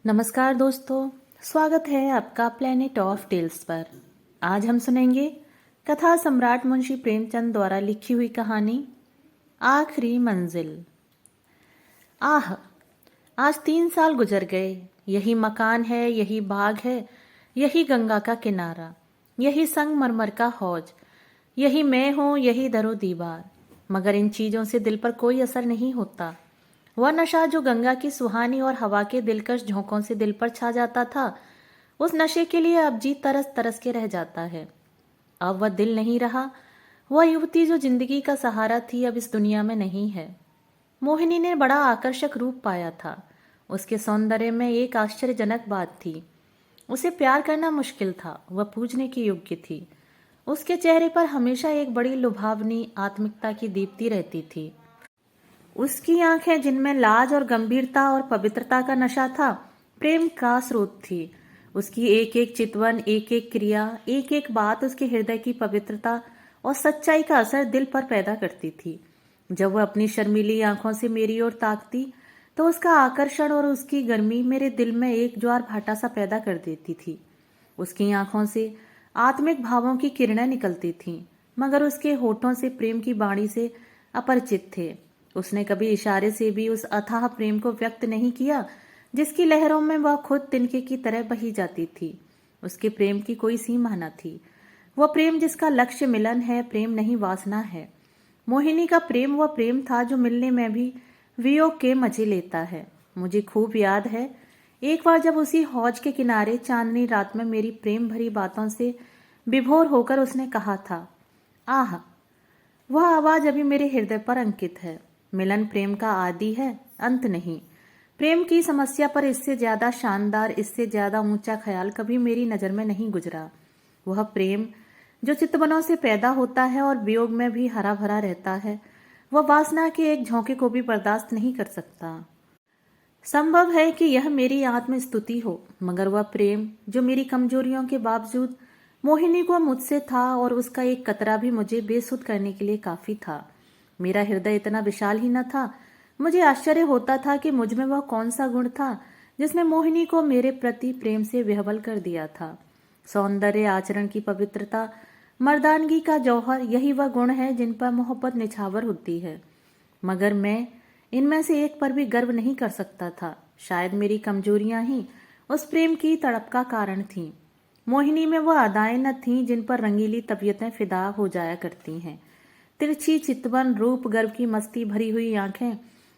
नमस्कार दोस्तों, स्वागत है आपका प्लेनेट ऑफ टेल्स पर। आज हम सुनेंगे कथा सम्राट मुंशी प्रेमचंद द्वारा लिखी हुई कहानी आखिरी मंजिल। आह, आज 3 साल गुजर गए। यही मकान है, यही बाग है, यही गंगा का किनारा, यही संगमरमर का हौज, यही मैं हूं, यही दरो दीवार। मगर इन चीजों से दिल पर कोई असर नहीं होता। वह नशा जो गंगा की सुहानी और हवा के दिलकश झोंकों से दिल पर छा जाता था, उस नशे के लिए अब जी तरस तरस के रह जाता है। अब वह दिल नहीं रहा। वह युवती जो जिंदगी का सहारा थी अब इस दुनिया में नहीं है। मोहिनी ने बड़ा आकर्षक रूप पाया था। उसके सौंदर्य में एक आश्चर्यजनक बात थी। उसे प्यार करना मुश्किल था। वह पूजने की योग्य थी। उसके चेहरे पर हमेशा एक बड़ी लुभावनी आत्मिकता की दीप्ति रहती थी। उसकी आंखें, जिनमें लाज और गंभीरता और पवित्रता का नशा था, प्रेम का स्रोत थी। उसकी एक एक चितवन, एक एक क्रिया, एक एक बात उसके हृदय की पवित्रता और सच्चाई का असर दिल पर पैदा करती थी। जब वह अपनी शर्मीली आंखों से मेरी ओर ताकती तो उसका आकर्षण और उसकी गर्मी मेरे दिल में एक ज्वार भाटा सा पैदा कर देती थी। उसकी आंखों से आत्मिक भावों की किरणें निकलती थीं, मगर उसके होठों से प्रेम की बाणी से अपरिचित थे। उसने कभी इशारे से भी उस अथाह प्रेम को व्यक्त नहीं किया जिसकी लहरों में वह खुद तिनके की तरह बही जाती थी। उसके प्रेम की कोई सीमा न थी। वह प्रेम जिसका लक्ष्य मिलन है, प्रेम नहीं वासना है। मोहिनी का प्रेम वह प्रेम था जो मिलने में भी वियोग के मजे लेता है। मुझे खूब याद है, एक बार जब उसी हौज के किनारे चांदनी रात में मेरी प्रेम भरी बातों से विभोर होकर उसने कहा था, आह, वह आवाज अभी मेरे हृदय पर अंकित है। मिलन प्रेम का आदि है, अंत नहीं। प्रेम की समस्या पर इससे ज्यादा शानदार, इससे ज्यादा ऊंचा ख्याल कभी मेरी नजर में नहीं गुजरा। वह प्रेम जो चितवनों से पैदा होता है और वियोग में भी हरा भरा रहता है, वह वासना के एक झोंके को भी बर्दाश्त नहीं कर सकता। संभव है कि यह मेरी आत्मस्तुति हो, मगर वह प्रेम जो मेरी कमजोरियों के बावजूद मोहिनी को मुझसे था और उसका एक कतरा भी मुझे बेसुध करने के लिए काफी था। मेरा हृदय इतना विशाल ही न था। मुझे आश्चर्य होता था कि मुझ में वह कौन सा गुण था जिसने मोहिनी को मेरे प्रति प्रेम से विह्वल कर दिया था। सौंदर्य, आचरण की पवित्रता, मर्दानगी का जौहर, यही वह गुण है जिन पर मोहब्बत निछावर होती है। मगर मैं इनमें से एक पर भी गर्व नहीं कर सकता था। शायद मेरी कमजोरियां ही उस प्रेम की तड़प का कारण थीं। मोहिनी में वह अदाएं न थीं जिन पर रंगीली तबीयतें फिदा हो जाया करती हैं। तिरछी चितवन, रूप, गर्व की मस्ती भरी हुई आंखें,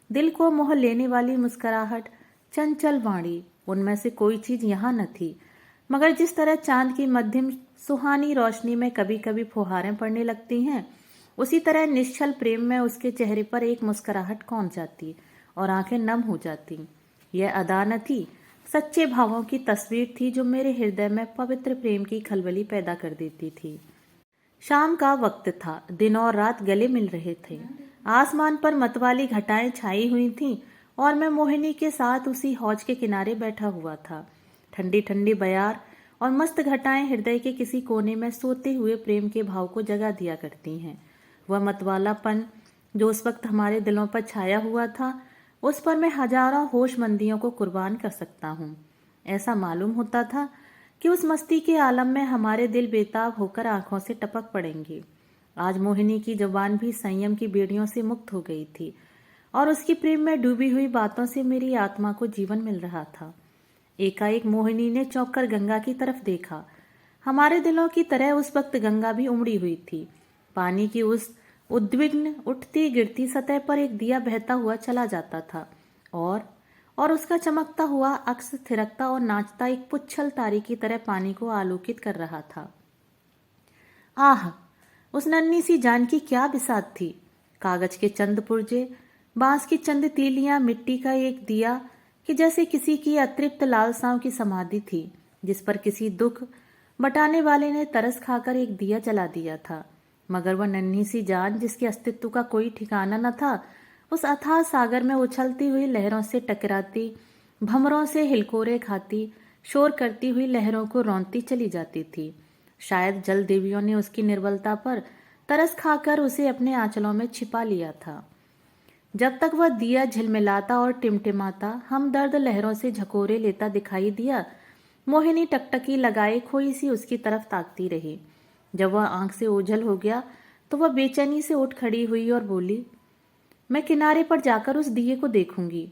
दिल को मोह लेने वाली मुस्कुराहट, चंचल वाणी, उनमें से कोई चीज यहाँ न थी। मगर जिस तरह चांद की मध्यम सुहानी रोशनी में कभी कभी फुहारें पड़ने लगती हैं, उसी तरह निश्चल प्रेम में उसके चेहरे पर एक मुस्कुराहट कौंध जाती और आंखें नम हो जाती। यह अदा न थी, सच्चे भावों की तस्वीर थी जो मेरे हृदय में पवित्र प्रेम की खलबली पैदा कर देती थी। शाम का वक्त था। दिन और रात गले मिल रहे थे। आसमान पर मतवाली घटाएं छाई हुई थीं और मैं मोहिनी के साथ उसी हौज के किनारे बैठा हुआ था। ठंडी ठंडी बयार और मस्त घटाएं हृदय के किसी कोने में सोते हुए प्रेम के भाव को जगा दिया करती हैं। वह मतवालापन जो उस वक्त हमारे दिलों पर छाया हुआ था, उस पर मैं हजारों होशमंदियों को कुर्बान कर सकता हूँ। ऐसा मालूम होता था कि उस मस्ती के आलम में हमारे दिल बेताब होकर आंखों से टपक पड़ेंगे। आज मोहिनी की जुबान भी संयम की बेड़ियों से मुक्त हो गई थी और उसकी प्रेम में डूबी हुई बातों से मेरी आत्मा को जीवन मिल रहा था। एकाएक मोहिनी ने चौंक कर गंगा की तरफ देखा। हमारे दिलों की तरह उस वक्त गंगा भी उमड़ी हुई थी। पानी की उस उद्विग्न उठती गिरती सतह पर एक दिया बहता हुआ चला जाता था और उसका चमकता हुआ अक्स थिरकता और नाचता एक पुच्छल तारे की तरह पानी को आलोकित कर रहा था। आह, उस नन्ही सी जान की क्या बिसात थी। कागज के चंद पुर्जे, बांस की चंद तीलियां, मिट्टी का एक दिया कि जैसे किसी की अतृप्त लालसाओं की समाधि थी जिस पर किसी दुख बटाने वाले ने तरस खाकर एक दिया जला दिया था। मगर वह नन्ही सी जान जिसके अस्तित्व का कोई ठिकाना न था, उस अथाह सागर में उछलती हुई लहरों से टकराती, भंवरों से हिलकोरे खाती, शोर करती हुई लहरों को रौंदती चली जाती थी। शायद जल देवियों ने उसकी निर्बलता पर तरस खाकर उसे अपने आंचलों में छिपा लिया था। जब तक वह दिया झिलमिलाता और टिमटिमाता हमदर्द लहरों से झकोरे लेता दिखाई दिया, मोहिनी टकटकी लगाए खोई सी उसकी तरफ ताकती रही। जब वह आंख से ओझल हो गया तो वह बेचैनी से उठ खड़ी हुई और बोली, मैं किनारे पर जाकर उस दिए को देखूंगी।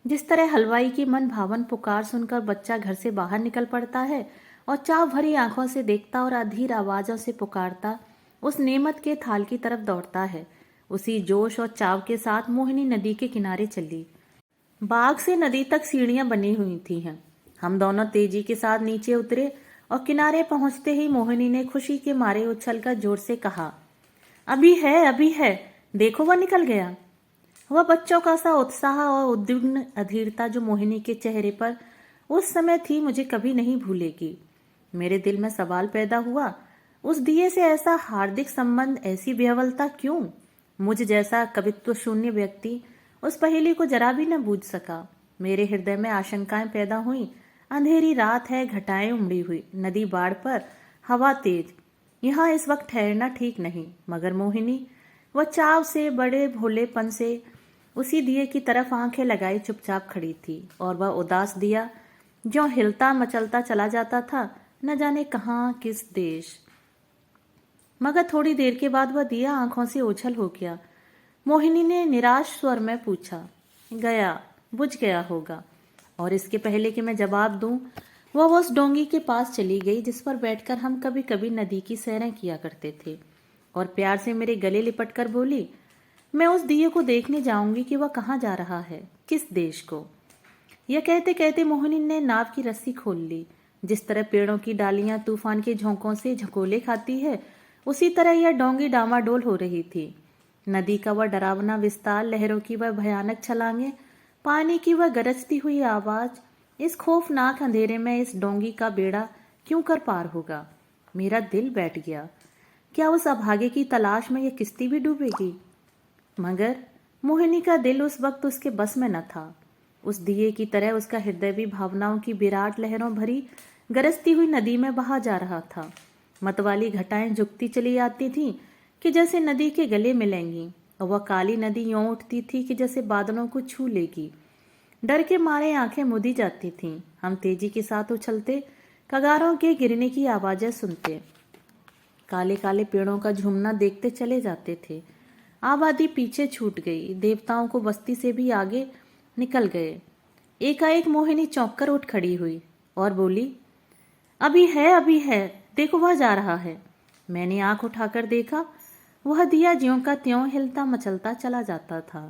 जिस तरह हलवाई की मन भावन पुकार सुनकर बच्चा घर से बाहर निकल पड़ता है और चाव भरी आंखों से देखता और अधीर आवाजों से पुकारता उस नेमत के थाल की तरफ दौड़ता है, उसी जोश और चाव के साथ मोहिनी नदी के किनारे चली। बाग से नदी तक सीढ़ियां बनी हुई थी हैं। हम दोनों तेजी के साथ नीचे उतरे और किनारे पहुंचते ही मोहिनी ने खुशी के मारे उछलकर जोर से कहा, अभी है, देखो वह निकल गया। वह बच्चों का सा उत्साह और उद्विग्न अधीरता जो मोहिनी के चेहरे पर उस समय थी मुझे कभी नहीं भूलेगी। मेरे दिल में सवाल पैदा हुआ, उस दिए से ऐसा हार्दिक संबंध, ऐसी विह्वलता क्यों? मुझ जैसा कवित्व शून्य व्यक्ति उस पहेली को जरा भी न बूझ सका। मेरे हृदय में आशंकाएं पैदा हुई। अंधेरी रात है, घटाएं उमड़ी हुई, नदी बाढ़ पर, हवा तेज, यहाँ इस वक्त ठहरना ठीक नहीं। मगर मोहिनी वह चाव से, बड़े भोलेपन से उसी दिए की तरफ आंखें लगाई चुपचाप खड़ी थी, और वह उदास दिया जो हिलता मचलता चला जाता था, न जाने कहाँ किस देश। मगर थोड़ी देर के बाद वह दिया आंखों से ओझल हो गया। मोहिनी ने निराश स्वर में पूछा, गया, बुझ गया होगा। और इसके पहले कि मैं जवाब दूं, वह उस डोंगी के पास चली गई जिस पर बैठकर हम कभी कभी नदी की सैरें किया करते थे, और प्यार से मेरे गले लिपट कर बोली, मैं उस दिए को देखने जाऊंगी कि वह कहाँ जा रहा है, किस देश को। यह कहते कहते मोहिनी ने नाव की रस्सी खोल ली। जिस तरह पेड़ों की डालियां तूफान के झोंकों से झकोले खाती है, उसी तरह यह डोंगी डामाडोल हो रही थी। नदी का वह डरावना विस्तार, लहरों की वह भयानक छलांगे, पानी की वह गरजती हुई आवाज, इस खौफनाक अंधेरे में इस डोंगी का बेड़ा क्यों कर पार होगा? मेरा दिल बैठ गया। क्या उस अभागे की तलाश में यह किश्ती भी डूबेगी? मगर मोहिनी का दिल उस वक्त उसके बस में न था। उस दिए की तरह उसका हृदय भी भावनाओं की विराट लहरों भरी गरजती हुई नदी में बहा जा रहा था। मतवाली घटाएं झुकती चली आती थीं कि जैसे नदी के गले मिलेंगी, और वह काली नदी यों उठती थी कि जैसे बादलों को छू लेगी। डर के मारे आंखें मुदी जाती थीं। हम तेजी के साथ उछलते, कगारों के गिरने की आवाजें सुनते, काले काले पेड़ों का झूमना देखते चले जाते थे। आबादी पीछे छूट गई, देवताओं को बस्ती से भी आगे निकल गए। एकाएक मोहिनी चौंक कर उठ खड़ी हुई और बोली, अभी है, देखो वह जा रहा है। मैंने आंख उठाकर देखा, वह दिया ज्यों का त्यों हिलता मचलता चला जाता था।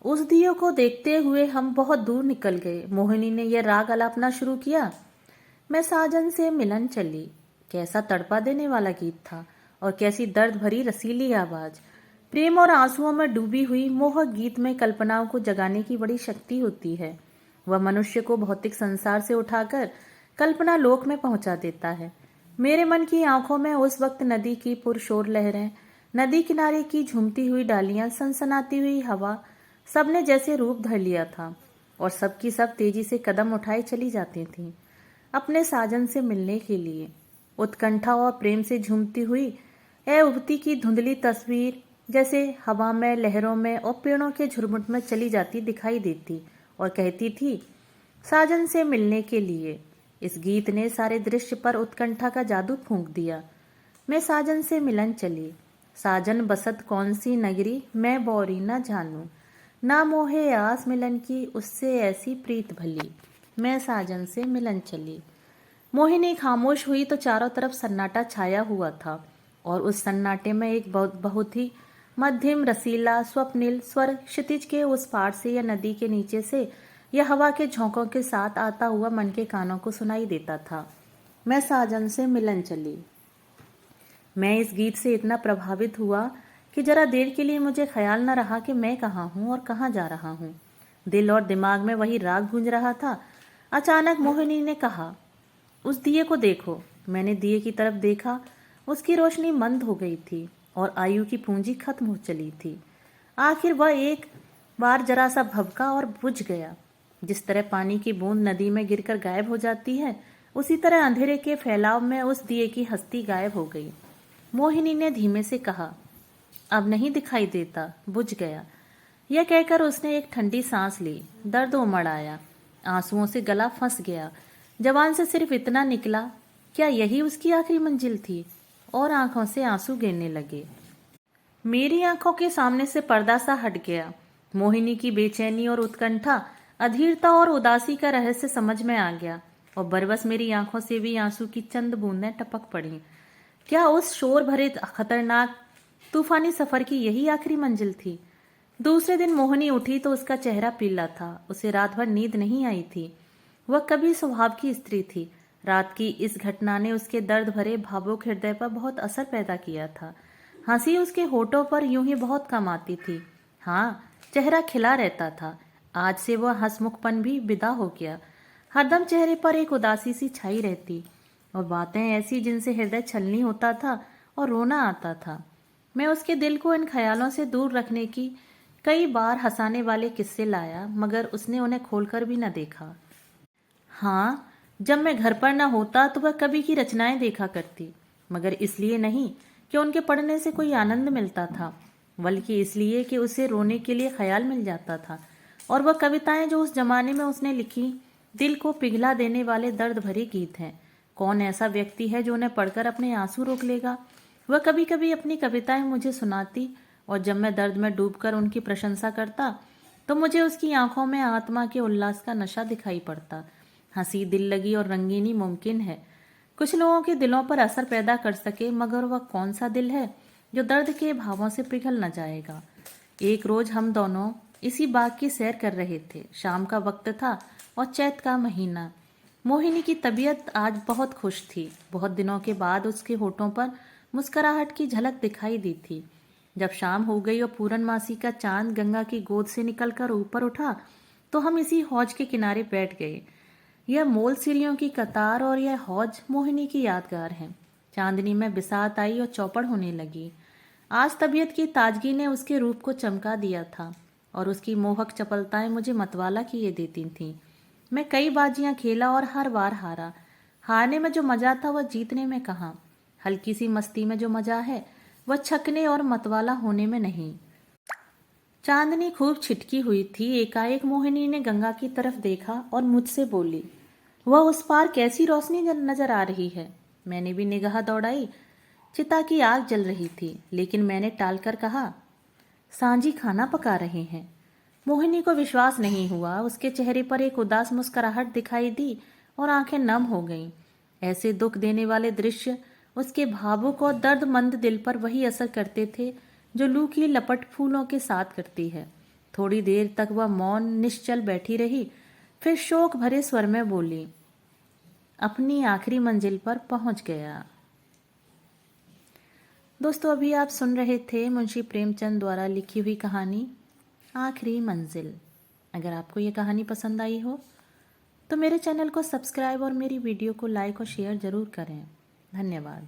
उस दियो को देखते हुए हम बहुत दूर निकल गए। मोहिनी ने यह राग अलापना शुरू किया, मैं साजन से मिलन चली। कैसा तड़पा देने वाला गीत था, और कैसी दर्द भरी रसीली आवाज। प्रेम और आंसुओं में डूबी हुई मोहक गीत में कल्पनाओं को जगाने की बड़ी शक्ति होती है। वह मनुष्य को भौतिक संसार से उठाकर कल्पना लोक में पहुंचा देता है। मेरे मन की आंखों में उस वक्त नदी की पुरशोर लहरें, नदी किनारे की झूमती हुई डालियां, सनसनाती हुई हवा, सबने जैसे रूप धर लिया था, और सबकी सब तेजी से कदम उठाए चली जाती थीं अपने साजन से मिलने के लिए। उत्कंठा और प्रेम से झूमती हुई ए उबती की धुंधली तस्वीर जैसे हवा में, लहरों में और पेड़ों के झुरमुट में चली जाती दिखाई देती, और कहती थी, साजन से मिलने के लिए। इस गीत ने सारे दृश्य पर उत्कंठा का जादू फूंक दिया। मैं साजन से मिलन चली, साजन बसत कौन सी नगरी, मैं बौरी न जानू, ना मोहे आस मिलन की, उससे ऐसी प्रीत भली, मैं साजन से मिलन चली। मोहिनी खामोश हुई तो चारों तरफ सन्नाटा छाया हुआ था, और उस सन्नाटे में एक बहुत ही मध्यम रसीला स्वप्निल स्वर क्षितिज के उस पार से या नदी के नीचे से या हवा के झोंकों के साथ आता हुआ मन के कानों को सुनाई देता था। मैं साजन से मिलन चली। मैं इस गीत से इतना प्रभावित हुआ कि जरा देर के लिए मुझे ख्याल न रहा कि मैं कहाँ हूँ और कहाँ जा रहा हूँ। दिल और दिमाग में वही राग गूंज रहा था। अचानक मोहिनी ने कहा, उस दिए को देखो। मैंने दिए की तरफ देखा। उसकी रोशनी मंद हो गई थी और आयु की पूंजी खत्म हो चली थी। आखिर वह एक बार जरा सा भभका और बुझ गया। जिस तरह पानी की बूंद नदी में गिरकर गायब हो जाती है, उसी तरह अंधेरे के फैलाव में उस दिए की हस्ती गायब हो गई। मोहिनी ने धीमे से कहा, अब नहीं दिखाई देता, बुझ गया। यह कहकर उसने एक ठंडी सांस ली। दर्द उमड़ आया, आंसुओं से गला फंस गया। जवान से सिर्फ इतना निकला, क्या यही उसकी आखिरी मंजिल थी? और आंखों से आंसू गिरने लगे। मेरी आंखों के सामने से पर्दा सा हट गया। मोहिनी की बेचैनी और उत्कंठा, अधीरता और उदासी का रहस्य समझ में आ गया, और बरबस मेरी आंखों से भी आंसू की चंद बूंदें टपक पड़ी। क्या उस शोर भरे खतरनाक तूफानी सफर की यही आखिरी मंजिल थी? दूसरे दिन मोहिनी उठी तो उसका चेहरा पीला था। उसे रात भर नींद नहीं आई थी। वह कभी स्वभाव की स्त्री थी। रात की इस घटना ने उसके दर्द भरे भावुक हृदय पर बहुत असर पैदा किया था। हंसी उसके होठों पर यूं ही बहुत कम आती थी। हाँ, चेहरा खिला रहता था। आज से वह हंसमुखपन भी विदा हो गया। हरदम चेहरे पर एक उदासी सी छाई रहती, और बातें ऐसी जिनसे हृदय छलनी होता था और रोना आता था। मैं उसके दिल को इन ख्यालों से दूर रखने की कई बार हंसाने वाले किस्से लाया, मगर उसने उन्हें खोलकर भी न देखा। हाँ, जब मैं घर पर न होता तो वह कवि की रचनाएं देखा करती, मगर इसलिए नहीं कि उनके पढ़ने से कोई आनंद मिलता था, बल्कि इसलिए कि उसे रोने के लिए ख्याल मिल जाता था। और वह कविताएं जो उस जमाने में उसने लिखी, दिल को पिघला देने वाले दर्द भरे गीत हैं। कौन ऐसा व्यक्ति है जो उन्हें पढ़कर अपने आंसू रोक लेगा? वह कभी कभी अपनी कविताएं मुझे सुनाती, और जब मैं दर्द में डूबकर उनकी प्रशंसा करता तो मुझे उसकी आंखों में आत्मा के उल्लास का नशा दिखाई पड़ता। हंसी, दिल लगी और रंगीनी मुमकिन है, कुछ लोगों के दिलों पर असर पैदा कर सके, मगर वह कौन सा दिल है जो दर्द के भावों से पिघल न जाएगा? एक रोज हम दोनों इसी बाग की सैर कर रहे थे। शाम का वक्त था और चैत का महीना। मोहिनी की तबीयत आज बहुत खुश थी। बहुत दिनों के बाद उसके होठों पर मुस्कुराहट की झलक दिखाई दी थी। जब शाम हो गई और पूरनमासी का चांद गंगा की गोद से निकलकर ऊपर उठा तो हम इसी हौज के किनारे बैठ गए। यह मोल सीढ़ियों की कतार और यह हौज मोहिनी की यादगार है। चांदनी में बिसात आई और चौपड़ होने लगी। आज तबीयत की ताजगी ने उसके रूप को चमका दिया था, और उसकी मोहक चपलताएं मुझे मतवाला किए देती थीं। मैं कई बाजियां खेला और हर बार हारा। हारने में जो मजा था वह जीतने में कहाँ। हल्की सी मस्ती में जो मजा है वह छकने और मतवाला होने में नहीं। चांदनी खूब छिटकी हुई थी। एकाएक मोहिनी ने गंगा की तरफ देखा और मुझसे बोली, वह उस पार कैसी रोशनी नजर आ रही है? मैंने भी निगाह दौड़ाई। चिता की आग जल रही थी, लेकिन मैंने टालकर कहा, सांझी खाना पका रहे हैं। मोहिनी को विश्वास नहीं हुआ। उसके चेहरे पर एक उदास मुस्कुराहट दिखाई दी और आंखें नम हो गईं। ऐसे दुख देने वाले दृश्य उसके भावुक और दर्दमंद दिल पर वही असर करते थे जो लू की लपट फूलों के साथ करती है। थोड़ी देर तक वह मौन निश्चल बैठी रही, फिर शोक भरे स्वर में बोली, अपनी आखिरी मंजिल पर पहुंच गया। दोस्तों, अभी आप सुन रहे थे मुंशी प्रेमचंद द्वारा लिखी हुई कहानी आखिरी मंजिल। अगर आपको ये कहानी पसंद आई हो तो मेरे चैनल को सब्सक्राइब और मेरी वीडियो को लाइक और शेयर जरूर करें। धन्यवाद।